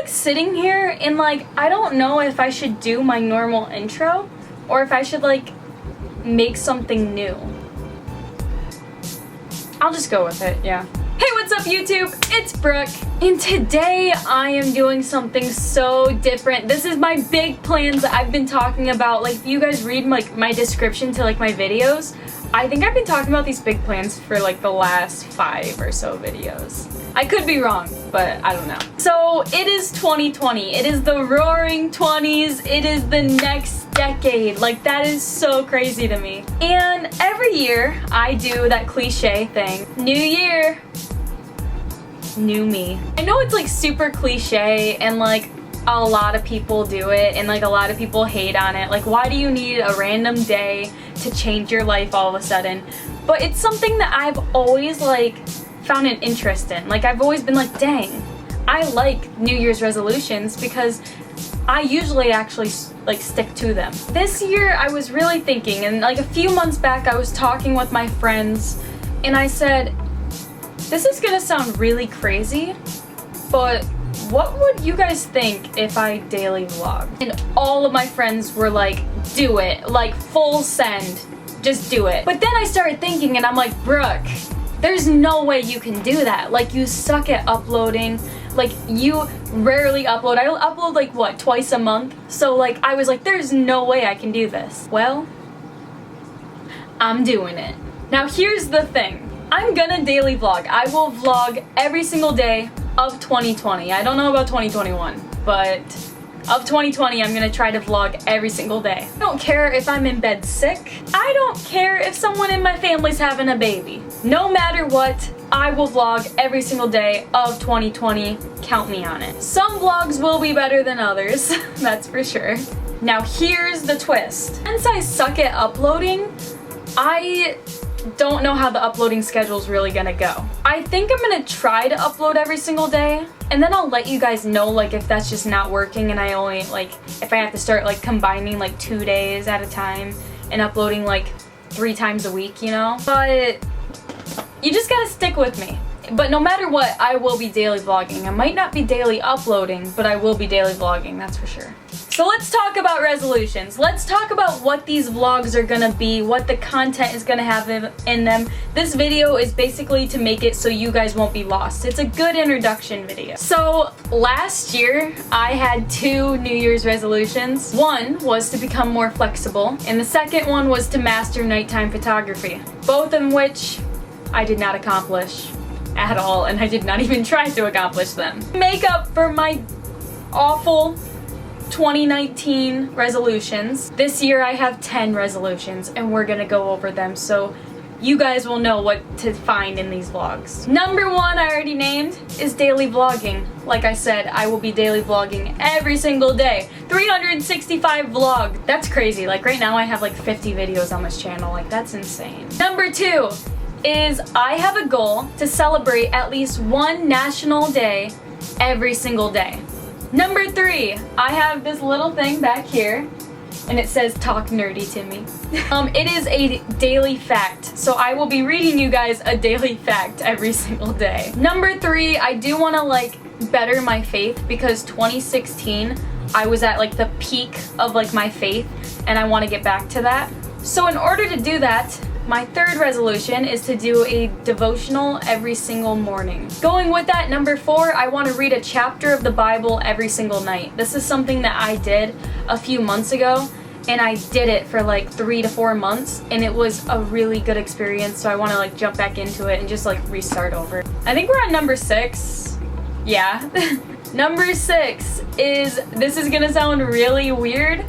like sitting here and like I don't know if I should do my normal intro or if I should like make something new. I'll just go with it, yeah. Hey, what's up YouTube? It's Brooke, and today I am doing something so different. This is my big plans that I've been talking about. Like, if you guys read like my description to like my videos, I think I've been talking about these big plans for like the last 5 or so videos. I could be wrong, but I don't know. So it is 2020. It is the roaring 20s. It is the next decade. Like, that is so crazy to me. And every year I do that cliche thing. New year, new me. I know it's like super cliche and like a lot of people do it and like a lot of people hate on it. Like, why do you need a random day to change your life all of a sudden? But it's something that I've always like found an interest in. Like, I've always been like, dang, I like New Year's resolutions because I usually actually like stick to them. This year I was really thinking, and like a few months back I was talking with my friends and I said, this is gonna sound really crazy, but what would you guys think if I daily vlogged? And all of my friends were like, do it, like full send, just do it. But then I started thinking and I'm like, Brooke, there's no way you can do that. Like, you suck at uploading. Like, you rarely upload. I upload like, what, twice a month? So like, I was like, there's no way I can do this. Well, I'm doing it. Now here's the thing. I'm gonna daily vlog. I will vlog every single day of 2020. I don't know about 2021, but of 2020, I'm gonna try to vlog every single day. I don't care if I'm in bed sick. I don't care if someone in my family's having a baby. No matter what, I will vlog every single day of 2020. Count me on it. Some vlogs will be better than others, that's for sure. Now here's the twist. Since I suck at uploading, I don't know how the uploading schedule is really gonna go. I think I'm gonna try to upload every single day, and then I'll let you guys know like if that's just not working and I only like if I have to start like combining like 2 days at a time and uploading like 3 times a week, you know? But you just gotta stick with me. But no matter what, I will be daily vlogging. I might not be daily uploading, but I will be daily vlogging, that's for sure. So let's talk about resolutions. Let's talk about what these vlogs are gonna be, what the content is gonna have in them. This video is basically to make it so you guys won't be lost. It's a good introduction video. So last year, I had 2 New Year's resolutions. One was to become more flexible, and the second one was to master nighttime photography. Both of which I did not accomplish at all, and I did not even try to accomplish them. Make up for my awful 2019 resolutions. This year I have 10 resolutions and we're gonna go over them so you guys will know what to find in these vlogs. Number 1 I already named is daily vlogging. Like I said, I will be daily vlogging every single day. 365 vlog. That's crazy. Like, right now I have like 50 videos on this channel. Like, that's insane. Number 2 is I have a goal to celebrate at least 1 national day every single day. Number 3, I have this little thing back here and it says talk nerdy to me. It is a daily fact, so I will be reading you guys a daily fact every single day. Number 3, I do want to like better my faith because 2016 I was at like the peak of like my faith and I want to get back to that. So in order to do that, my 3rd resolution is to do a devotional every single morning. Going with that, number 4, I want to read a chapter of the Bible every single night. This is something that I did a few months ago, and I did it for like 3 to 4 months, and it was a really good experience, so I want to like jump back into it and just like restart over. I think we're on number 6. Yeah. Number 6 is, this is gonna sound really weird,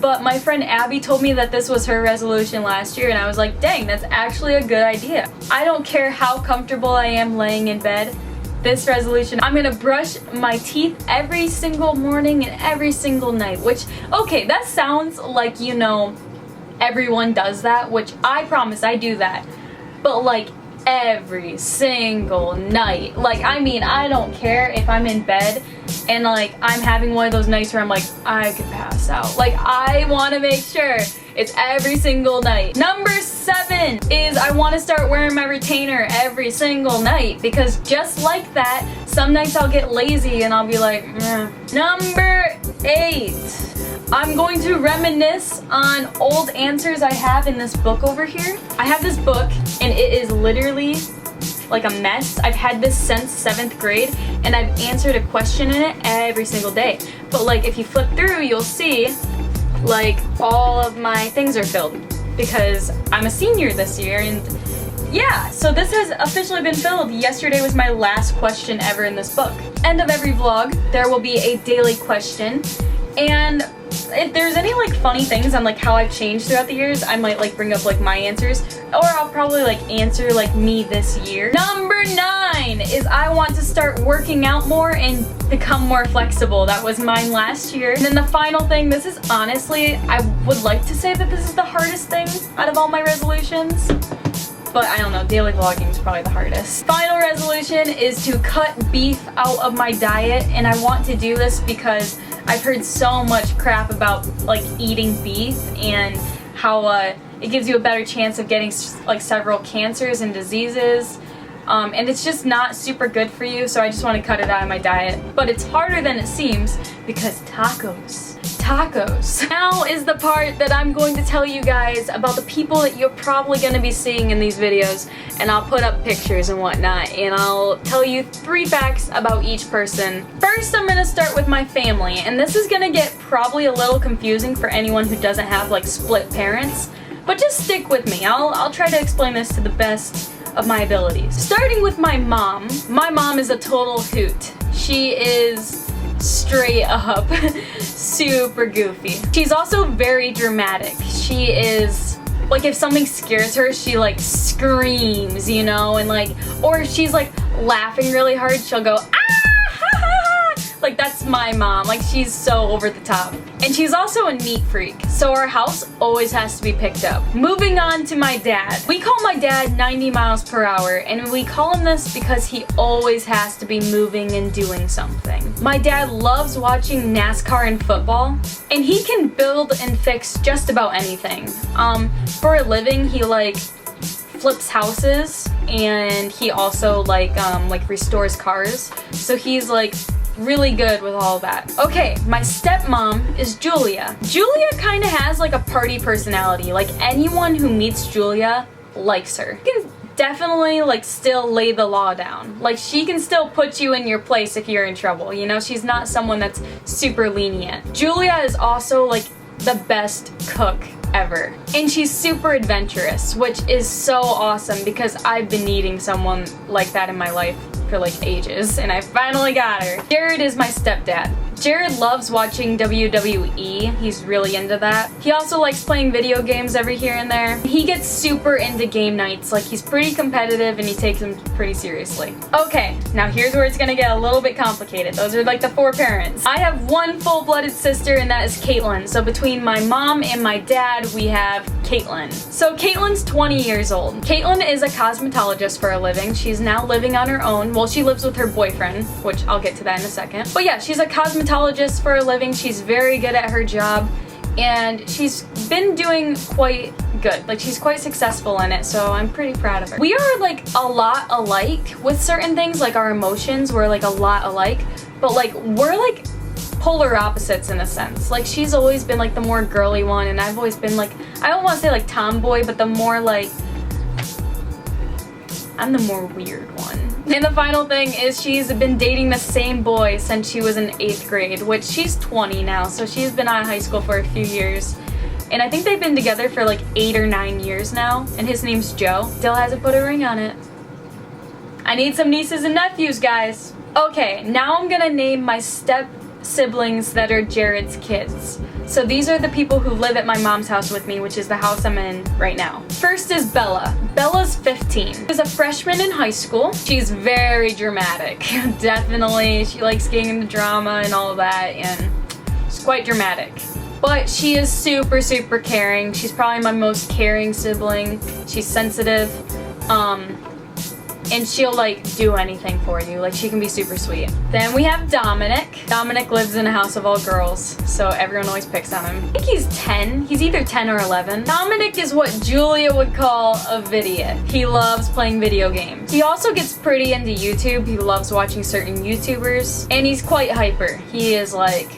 but my friend Abby told me that this was her resolution last year, and I was like, dang, that's actually a good idea. I don't care how comfortable I am laying in bed. This resolution, I'm gonna brush my teeth every single morning and every single night, which, okay, that sounds like, you know, everyone does that, which I promise I do that. But like, every single night. Like, I mean, I don't care if I'm in bed and like I'm having one of those nights where I'm like, I could pass out. Like, I want to make sure it's every single night. Number 7 is I want to start wearing my retainer every single night, because just like that, some nights I'll get lazy and I'll be like, meh. Number 8. I'm going to reminisce on old answers I have in this book over here. I have this book and it is literally like a mess. I've had this since 7th grade and I've answered a question in it every single day. But like if you flip through, you'll see like all of my things are filled because I'm a senior this year. And yeah, so this has officially been filled. Yesterday was my last question ever in this book. End of every vlog, there will be a daily question. And if there's any like funny things on like how I've changed throughout the years, I might like bring up like my answers, or I'll probably like answer like me this year. Number 9 is I want to start working out more and become more flexible. That was mine last year. And then the final thing, this is honestly, I would like to say that this is the hardest thing out of all my resolutions, but I don't know, daily vlogging is probably the hardest. Final resolution is to cut beef out of my diet, and I want to do this because I've heard so much crap about like eating beef and how it gives you a better chance of getting like several cancers and diseases. And it's just not super good for you, so I just want to cut it out of my diet. But it's harder than it seems because tacos. Now is the part that I'm going to tell you guys about the people that you're probably going to be seeing in these videos, and I'll put up pictures and whatnot, and I'll tell you 3 facts about each person. First, I'm going to start with my family, and this is going to get probably a little confusing for anyone who doesn't have like split parents, but just stick with me. I'll try to explain this to the best of my abilities. Starting with my mom. My mom is a total hoot. She is straight up super goofy. She's also very dramatic. She is like, if something scares her, she like screams, you know, and like, or if she's like laughing really hard, she'll go, ah! Like, that's my mom. Like, she's so over the top. And she's also a neat freak, so our house always has to be picked up. Moving on to my dad. We call my dad 90 miles per hour, and we call him this because he always has to be moving and doing something. My dad loves watching NASCAR and football, and he can build and fix just about anything. For a living, he like flips houses, and he also like restores cars. So he's like really good with all that. Okay, my stepmom is Julia. Julia kind of has like a party personality. Like, anyone who meets Julia likes her. You can definitely like still lay the law down. Like, she can still put you in your place if you're in trouble, you know? She's not someone that's super lenient. Julia is also like the best cook ever. And she's super adventurous, which is so awesome because I've been needing someone like that in my life for like ages, and I finally got her. Jared is my stepdad. Jared loves watching WWE. He's really into that. He also likes playing video games every here and there. He gets super into game nights. Like, he's pretty competitive and he takes them pretty seriously. Okay, now here's where it's gonna get a little bit complicated. Those are like the 4 parents. I have one full-blooded sister, and that is Caitlin. So between my mom and my dad, we have Caitlin. So Caitlin's 20 years old. Caitlin is a cosmetologist for a living. She's now living on her own. Well, she lives with her boyfriend, which I'll get to that in a second. But yeah, she's a cosmetologist for a living. She's very good at her job, and she's been doing quite good. Like, she's quite successful in it, so I'm pretty proud of her. We are like a lot alike with certain things, like our emotions, we're like a lot alike, but like we're like polar opposites in a sense. Like, she's always been like the more girly one, and I've always been like, I don't want to say like tomboy, but the more like, I'm the more weird one. And the final thing is she's been dating the same boy since she was in 8th grade, which she's 20 now, so she's been out of high school for a few years. And I think they've been together for like 8 or 9 years now, and his name's Joe. Still hasn't put a ring on it. I need some nieces and nephews, guys. Okay, now I'm gonna name my step siblings that are Jared's kids. So these are the people who live at my mom's house with me, which is the house I'm in right now. First is Bella. Bella's 15. She's a freshman in high school. She's very dramatic. Definitely, she likes getting into drama and all of that, and she's quite dramatic. But she is super, super caring. She's probably my most caring sibling. She's sensitive. and she'll like do anything for you. Like she can be super sweet. Then we have Dominic. Dominic lives in a house of all girls, so everyone always picks on him. I think he's 10. He's either 10 or 11. Dominic is what Julia would call a idiot. He loves playing video games. He also gets pretty into YouTube. He loves watching certain YouTubers, and he's quite hyper. He is like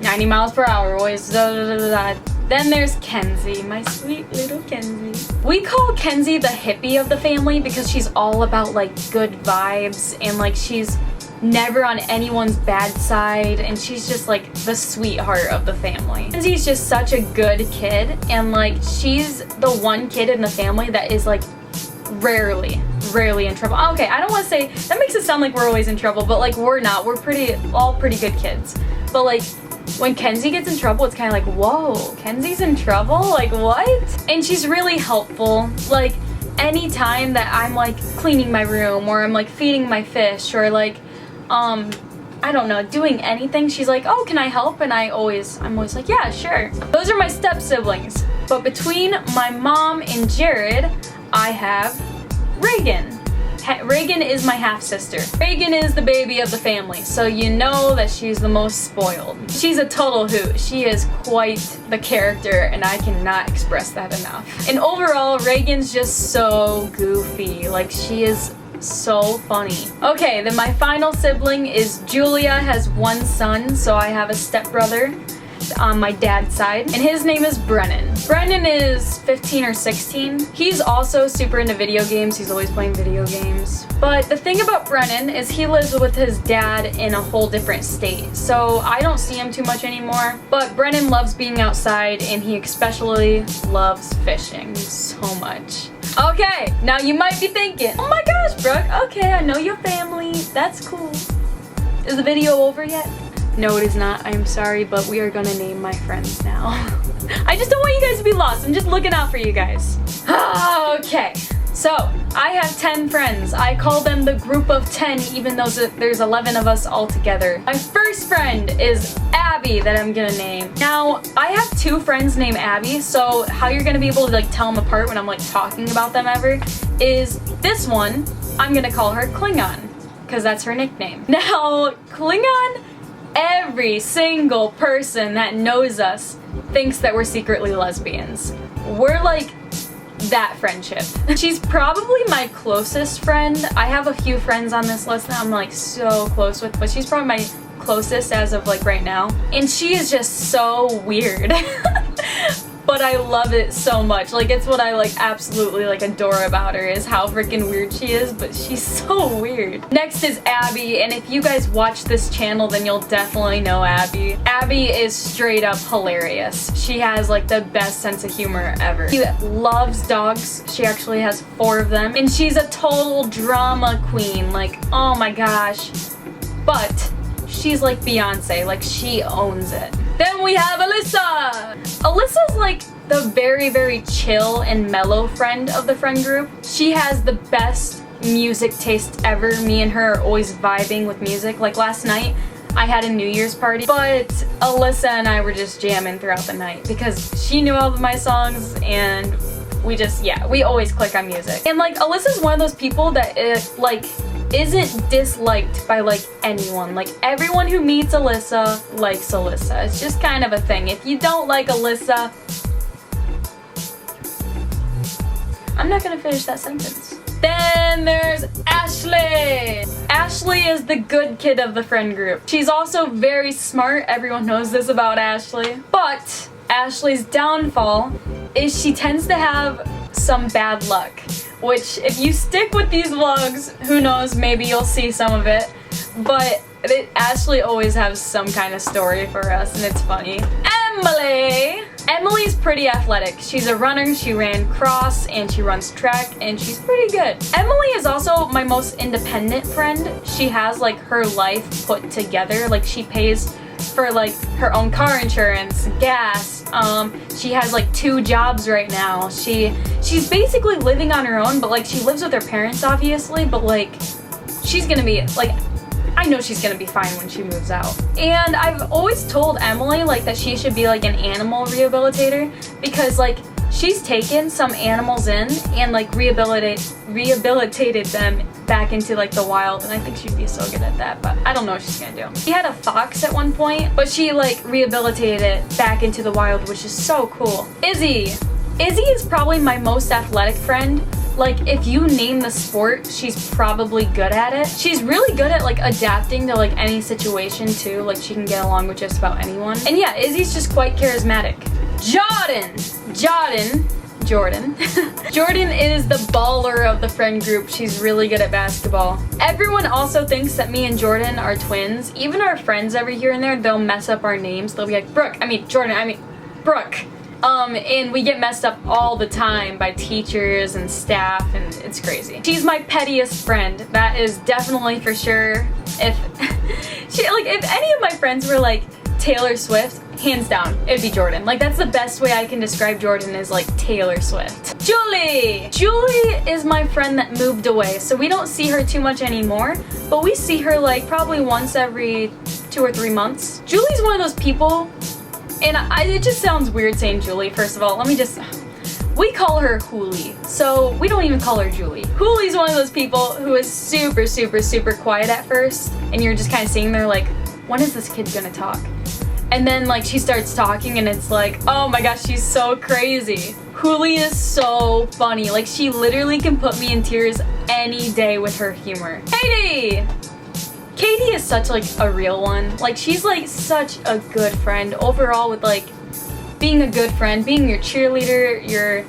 90 miles per hour, always da da da da. Then there's Kenzie, my sweet little Kenzie. We call Kenzie the hippie of the family because she's all about like good vibes, and like she's never on anyone's bad side, and she's just like the sweetheart of the family. Kenzie's just such a good kid, and like she's the one kid in the family that is like rarely in trouble. Okay, I don't want to say, that makes it sound like we're always in trouble, but like we're not. We're all pretty good kids. But like when Kenzie gets in trouble, it's kind of like, whoa, Kenzie's in trouble? Like what? And she's really helpful. Like anytime that I'm like cleaning my room, or I'm like feeding my fish, or like I don't know, doing anything, she's like, oh, can I help? And I'm always like, yeah, sure. Those are my step siblings. But between my mom and Jared, I have Reagan. Reagan is my half-sister. Reagan is the baby of the family, so you know that she's the most spoiled. She's a total hoot. She is quite the character, and I cannot express that enough. And overall, Reagan's just so goofy. Like, she is so funny. Okay, then my final sibling is Julia, has one son, so I have a stepbrother on my dad's side, and his name is Brennan. Brennan is 15 or 16. He's also super into video games. He's always playing video games. But the thing about Brennan is he lives with his dad in a whole different state, so I don't see him too much anymore. But Brennan loves being outside, and he especially loves fishing so much. Okay, now you might be thinking, oh my gosh, Brooke, okay, I know your family. That's cool. Is the video over yet? No, it is not. I'm sorry, but we are gonna name my friends now. I just don't want you guys to be lost. I'm just looking out for you guys. Okay, so I have 10 friends. I call them the group of 10, even though there's 11 of us all together. My first friend is Abby, that I'm gonna name. Now, I have 2 friends named Abby, so how you're gonna be able to like tell them apart when I'm like talking about them ever is this one, I'm gonna call her Klingon, because that's her nickname. Now, Klingon, every single person that knows us thinks that we're secretly lesbians. We're like that friendship. She's probably my closest friend. I have a few friends on this list that I'm like so close with, but she's probably my closest as of like right now. And she is just so weird. But I love it so much. Like, it's what I like absolutely like adore about her, is how freaking weird she is, but she's so weird. Next is Abby, and if you guys watch this channel, then you'll definitely know Abby. Abby is straight up hilarious. She has like the best sense of humor ever. She loves dogs. She actually has 4 of them, and she's a total drama queen. Like, oh my gosh. But she's like Beyonce, like she owns it. Then we have Alyssa! Alyssa's like the very, very chill and mellow friend of the friend group. She has the best music taste ever. Me and her are always vibing with music. Like last night, I had a New Year's party, but Alyssa and I were just jamming throughout the night because she knew all of my songs, and we just, yeah, we always click on music. And like, Alyssa's one of those people that isn't disliked by like anyone. Like everyone who meets Alyssa likes Alyssa. It's just kind of a thing. If you don't like Alyssa, I'm not gonna finish that sentence. Then there's Ashley. Ashley is the good kid of the friend group. She's also very smart. Everyone knows this about Ashley. But Ashley's downfall is she tends to have some bad luck, which if you stick with these vlogs, who knows, maybe you'll see some of it. But Ashley always has some kind of story for us, and it's funny. Emily! Emily's pretty athletic. She's a runner, she ran cross, and she runs track, and she's pretty good. Emily is also my most independent friend. She has like her life put together. Like she pays for like her own car insurance, gas. She has like 2 jobs right now. She's basically living on her own, but like she lives with her parents obviously, but like she's gonna be like, I know she's gonna be fine when she moves out. And I've always told Emily like that she should be like an animal rehabilitator, because like she's taken some animals in and like rehabilitated them back into like the wild, and I think she'd be so good at that, but I don't know what she's gonna do. She had a fox at one point, but she like rehabilitated it back into the wild, which is so cool. Izzy is probably my most athletic friend. Like, if you name the sport, she's probably good at it. She's really good at like adapting to like any situation too. Like, she can get along with just about anyone. And yeah, Izzy's just quite charismatic. Jordan is the baller of the friend group. She's really good at basketball. Everyone also thinks that me and Jordan are twins. Even our friends every here and there, they'll mess up our names. They'll be like, Brooke. And we get messed up all the time by teachers and staff, and it's crazy. She's my pettiest friend. That is definitely for sure. If any of my friends were like Taylor Swift, hands down, it'd be Jordan. Like, that's the best way I can describe Jordan, is like Taylor Swift. Julie is my friend that moved away, so we don't see her too much anymore, but we see her like probably once every 2 or 3 months. Julie's one of those people, and it just sounds weird saying Julie. First of all, we call her Hoolie, so we don't even call her Julie. Hoolie's one of those people who is super, super, super quiet at first, and you're just kind of sitting there like, when is this kid gonna talk? And then like she starts talking and it's like, oh my gosh, she's so crazy. Hoolie is so funny. Like, she literally can put me in tears any day with her humor. Katie is such like a real one. Like, she's like such a good friend overall, with like being a good friend, being your cheerleader,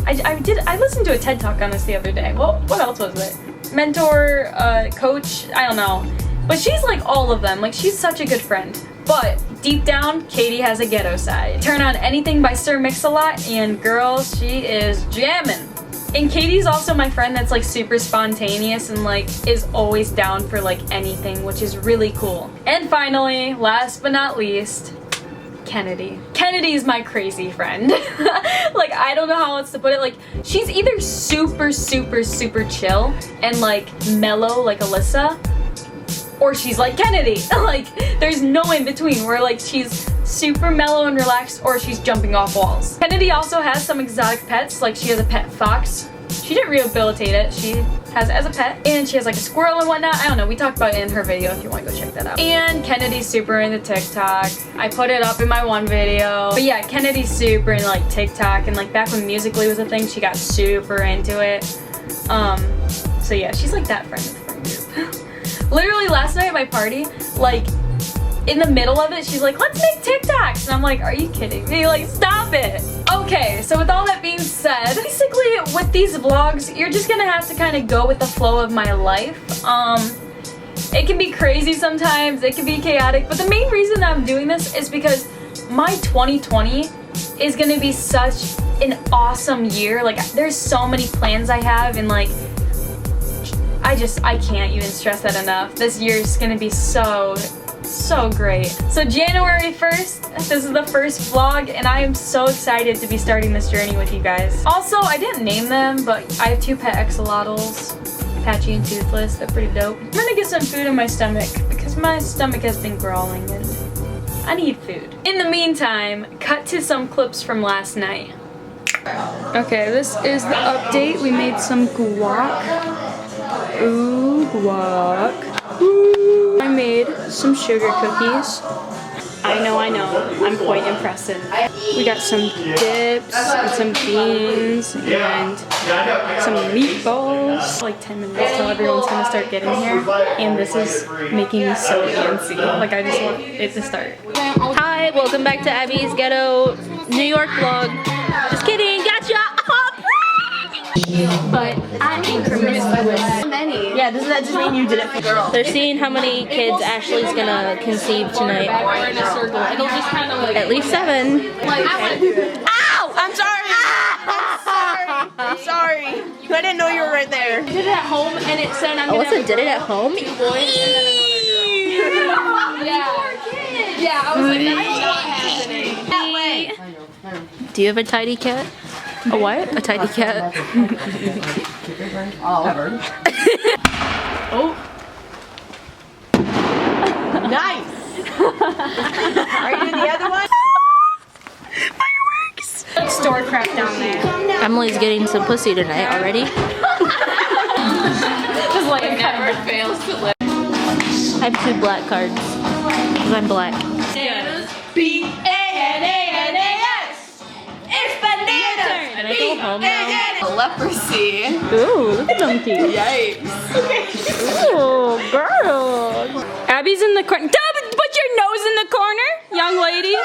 I listened to a TED Talk on this the other day. Well, what else was it? Mentor, coach, I don't know. But she's like all of them. Like, she's such a good friend. But deep down, Katie has a ghetto side. Turn on anything by Sir Mix-a-Lot and girl, she is jamming. And Katie's also my friend that's like super spontaneous and like is always down for like anything, which is really cool. And finally, last but not least, Kennedy. Kennedy is my crazy friend. Like, I don't know how else to put it. Like, she's either super, super, super chill and like mellow like Alyssa, or she's like Kennedy. Like, there's no in between where like she's super mellow and relaxed, or she's jumping off walls. Kennedy also has some exotic pets. Like, she has a pet fox. She didn't rehabilitate it. She has it as a pet. And she has like a squirrel and whatnot. I don't know. We talked about it in her video if you want to go check that out. And Kennedy's super into TikTok. I put it up in my one video. But yeah, Kennedy's super into like TikTok. And like back when Musical.ly was a thing, she got super into it. So yeah, she's like that friend of the friend group. Literally last night at my party, like in the middle of it, she's like, let's make TikToks. And I'm like, are you kidding me? Like, stop it. Okay, so with all that being said, basically with these vlogs, you're just gonna have to kind of go with the flow of my life. It can be crazy sometimes, it can be chaotic, but the main reason that I'm doing this is because my 2020 is gonna be such an awesome year. Like, there's so many plans I have, and like, I can't even stress that enough. This year is gonna be so great. So January 1st, this is the first vlog, and I am so excited to be starting this journey with you guys. Also, I didn't name them, but I have 2 pet axolotls, Patchy and Toothless. They're pretty dope. I'm gonna get some food in my stomach because my stomach has been growling and I need food. In the meantime, cut to some clips from last night. Okay, this is the update. We made some guac. Ooh, guac. Ooh. I made some sugar cookies. I know, I'm quite impressive. We got some dips and some beans and some meatballs. Like 10 minutes till everyone's gonna start getting here, and this is making me so antsy. Like, I just want it to start. Hi, welcome back to Abby's Ghetto New York vlog. Just kidding, gotcha! But I ain't promiscuous. Many. Yeah, doesn't that just mean you did it for girl? They're seeing how many kids Ashley's gonna conceive tonight. We're in a circle. It'll just kind of like... At least 7. Like, Ow! I'm sorry! I'm sorry! I didn't know you were right there. I did it at home, and it said I'm Alyssa did it at home? 2 boys and then another girl. Yeah, I was like, that's not happening. That way. Do you have a tidy cat? A what? A tidy cat. Oh. Nice! Are you doing the other one? Fireworks! crap down there. Emily's getting some pussy tonight already. Just like it never fails to live. I have 2 black cards because I'm black. B-A-N-A-N-A-S. It's bananas. Can I go home now? Leprosy. Ooh, look at them teeth. Yikes. Ooh, girl. Abby's in the corner. Put your nose in the corner, young lady.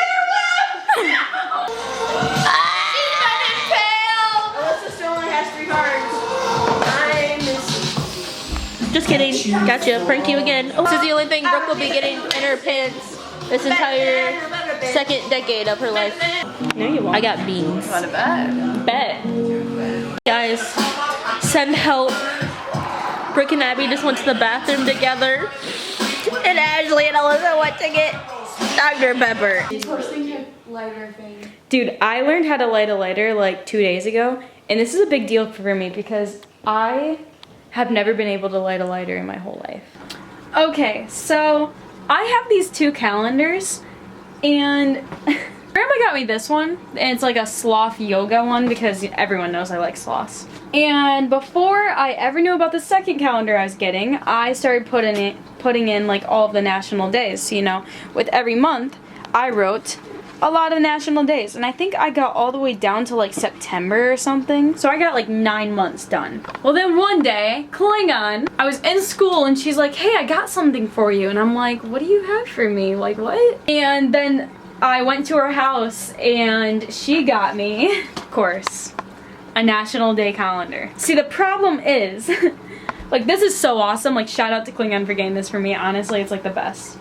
Alyssa still only has 3 cards. Just kidding. Gotcha. Pranked you again. Oh, this is the only thing Brooke will be getting in her pants this entire second decade of her life. No, you won't. I got beans. Want to bet? Bet. Guys, send help. Brooke and Abby just went to the bathroom together. And Ashley and Alyssa went to get Dr. Pepper. Dude, I learned how to light a lighter like 2 days ago, and this is a big deal for me because I have never been able to light a lighter in my whole life. Okay, so I have these 2 calendars, and Grandma got me this one, and it's like a sloth yoga one because everyone knows I like sloths. And before I ever knew about the second calendar I was getting, I started putting in like all of the national days. So, you know, with every month, I wrote a lot of national days, and I think I got all the way down to like September or something. So I got like 9 months done. Well, then one day, Klingon, I was in school and she's like, hey, I got something for you. And I'm like, what do you have for me? Like, what? And then I went to her house and she got me, of course, a National Day calendar. See, the problem is, like, this is so awesome. Like, shout out to Klingon for getting this for me. Honestly, it's like the best.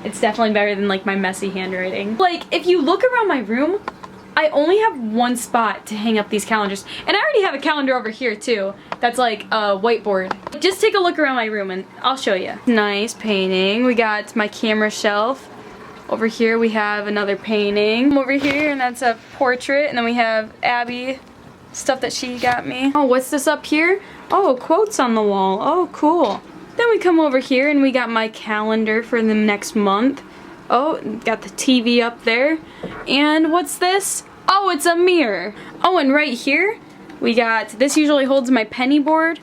It's definitely better than like my messy handwriting. Like, if you look around my room, I only have one spot to hang up these calendars. And I already have a calendar over here too. That's like a whiteboard. Just take a look around my room and I'll show you. Nice painting. We got my camera shelf. Over here we have another painting. Over here, and that's a portrait. And then we have Abby, stuff that she got me. Oh, what's this up here? Oh, quotes on the wall. Oh, cool. Then we come over here and we got my calendar for the next month. Oh, got the TV up there. And what's this? Oh, it's a mirror. Oh, and right here we got, this usually holds my penny board.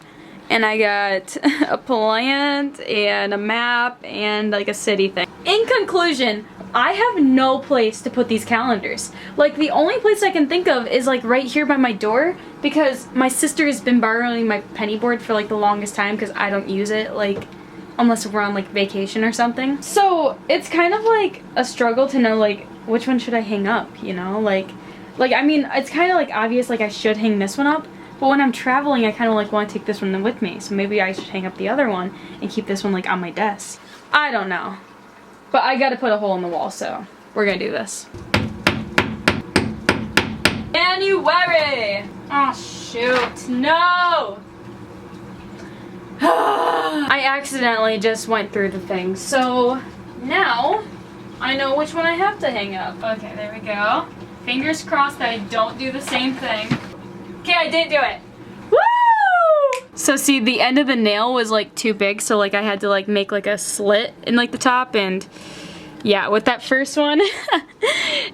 And I got a plant and a map and like a city thing. In conclusion, I have no place to put these calendars. Like, the only place I can think of is like right here by my door, because my sister has been borrowing my penny board for like the longest time because I don't use it, like, unless we're on like vacation or something. So it's kind of like a struggle to know like which one should I hang up, you know? Like I mean, it's kind of like obvious like I should hang this one up, but when I'm traveling I kind of like want to take this one with me, so maybe I should hang up the other one and keep this one like on my desk. I don't know. But I gotta put a hole in the wall, so we're gonna do this. January! Oh shoot, no! I accidentally just went through the thing, so now I know which one I have to hang up. Okay, there we go. Fingers crossed that I don't do the same thing. Okay, I didn't do it. Woo! So see, the end of the nail was like too big, so like I had to like make like a slit in like the top, and yeah, with that first one,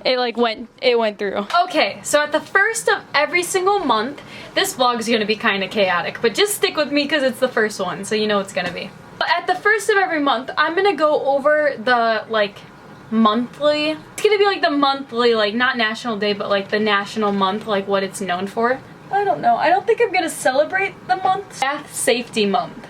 it went through. Okay, so at the first of every single month, this vlog is gonna be kind of chaotic, but just stick with me because it's the first one, so you know it's gonna be. But at the first of every month, I'm gonna go over the like monthly. It's gonna be like the monthly, like not National Day, but like the national month, like what it's known for. I don't know. I don't think I'm gonna celebrate the month. Bath Safety Month.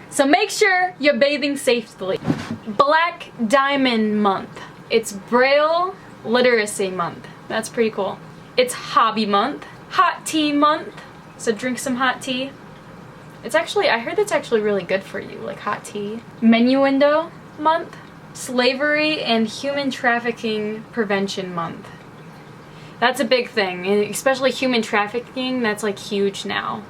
So make sure you're bathing safely. Black Diamond Month. It's Braille Literacy Month. That's pretty cool. It's Hobby Month. Hot Tea Month. So drink some hot tea. It's actually, I heard that's actually really good for you, like hot tea. Menuendo Month. Slavery and Human Trafficking Prevention Month. That's a big thing, and especially human trafficking, that's like huge now.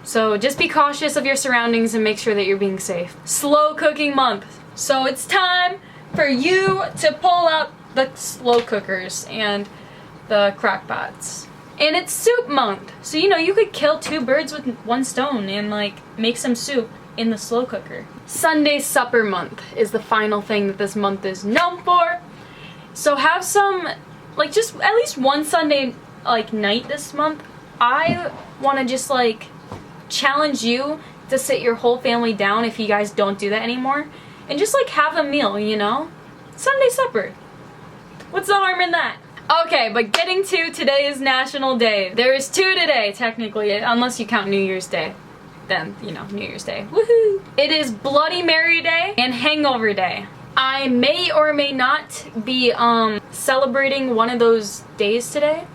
So just be cautious of your surroundings and make sure that you're being safe. Slow Cooking Month. So it's time for you to pull out the slow cookers and the crock pots. And it's Soup Month. So you know, you could kill 2 birds with 1 stone and like make some soup in the slow cooker. Sunday Supper Month is the final thing that this month is known for. So have some like just at least one Sunday like night this month, I want to just like challenge you to sit your whole family down if you guys don't do that anymore and just like have a meal, you know? Sunday supper. What's the harm in that? Okay, but getting to today's national day. There is 2 today, technically, unless you count New Year's Day. Then, you know, New Year's Day. Woohoo! It is Bloody Mary Day and Hangover Day. I may or may not be celebrating one of those days today.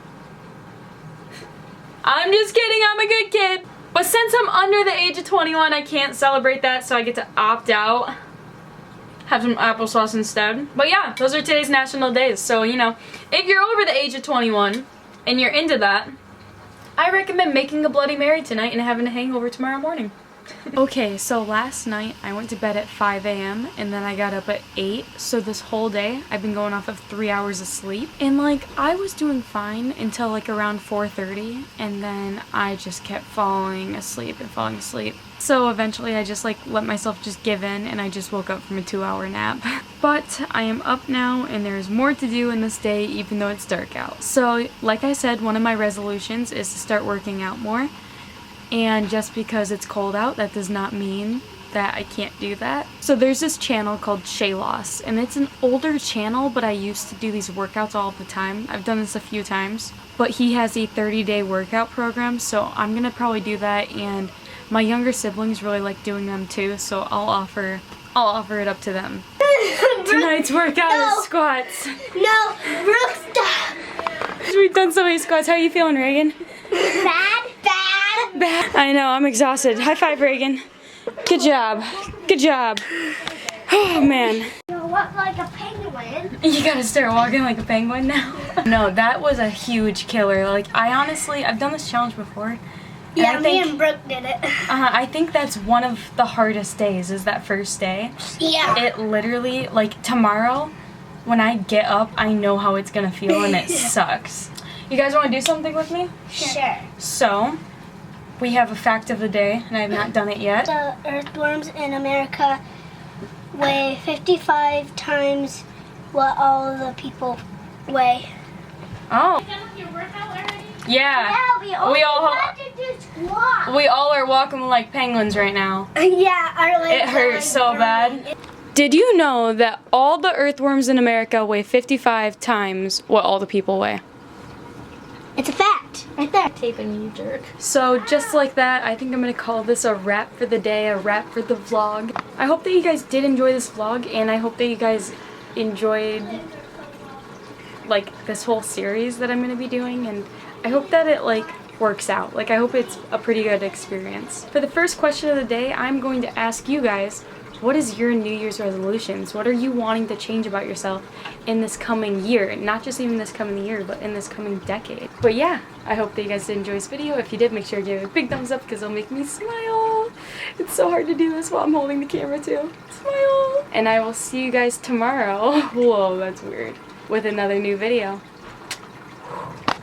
I'm just kidding, I'm a good kid. But since I'm under the age of 21, I can't celebrate that, so I get to opt out. Have some applesauce instead. But yeah, those are today's national days. So, you know, if you're over the age of 21 and you're into that, I recommend making a Bloody Mary tonight and having a hangover tomorrow morning. Okay, so last night I went to bed at 5 a.m. and then I got up at 8. So this whole day I've been going off of 3 hours of sleep. And like I was doing fine until like around 4:30 and then I just kept falling asleep and falling asleep. So eventually I just like let myself just give in and I just woke up from a 2-hour nap. But I am up now and there's more to do in this day even though it's dark out. So like I said, one of my resolutions is to start working out more. And just because it's cold out, that does not mean that I can't do that. So there's this channel called Shayloss, and it's an older channel, but I used to do these workouts all the time. I've done this a few times. But he has a 30-day workout program, so I'm gonna probably do that, and my younger siblings really like doing them too, so I'll offer it up to them. Tonight's workout is squats. No, Brooke, stop. We've done so many squats. How are you feeling, Reagan? Bad. I know, I'm exhausted. High five, Reagan. Good job. Good job. Oh, man. You walk like a penguin. You gotta start walking like a penguin now. No, that was a huge killer. Like, I've done this challenge before. Yeah, me and Brooke did it. I think that's one of the hardest days, is that first day. Yeah. It literally, like, tomorrow, when I get up, I know how it's gonna feel, and it sucks. You guys wanna do something with me? Sure. So, we have a fact of the day, and I have not done it yet. The earthworms in America weigh 55 times what all of the people weigh. Oh. Yeah. We all are walking like penguins right now. Yeah, our legs It hurts so bad. Did you know that all the earthworms in America weigh 55 times what all the people weigh? It's a fact. Right there. Taping you, jerk. So just like that, I think I'm gonna call this a wrap for the day, a wrap for the vlog. I hope that you guys did enjoy this vlog, and I hope that you guys enjoyed like this whole series that I'm gonna be doing, and I hope that it like works out. Like I hope it's a pretty good experience. For the first question of the day, I'm going to ask you guys, what is your New Year's resolutions? What are you wanting to change about yourself in this coming year? Not just even this coming year, but in this coming decade. But yeah, I hope that you guys did enjoy this video. If you did, make sure to give it a big thumbs up because it'll make me smile. It's so hard to do this while I'm holding the camera too. Smile! And I will see you guys tomorrow. Whoa, that's weird. With another new video.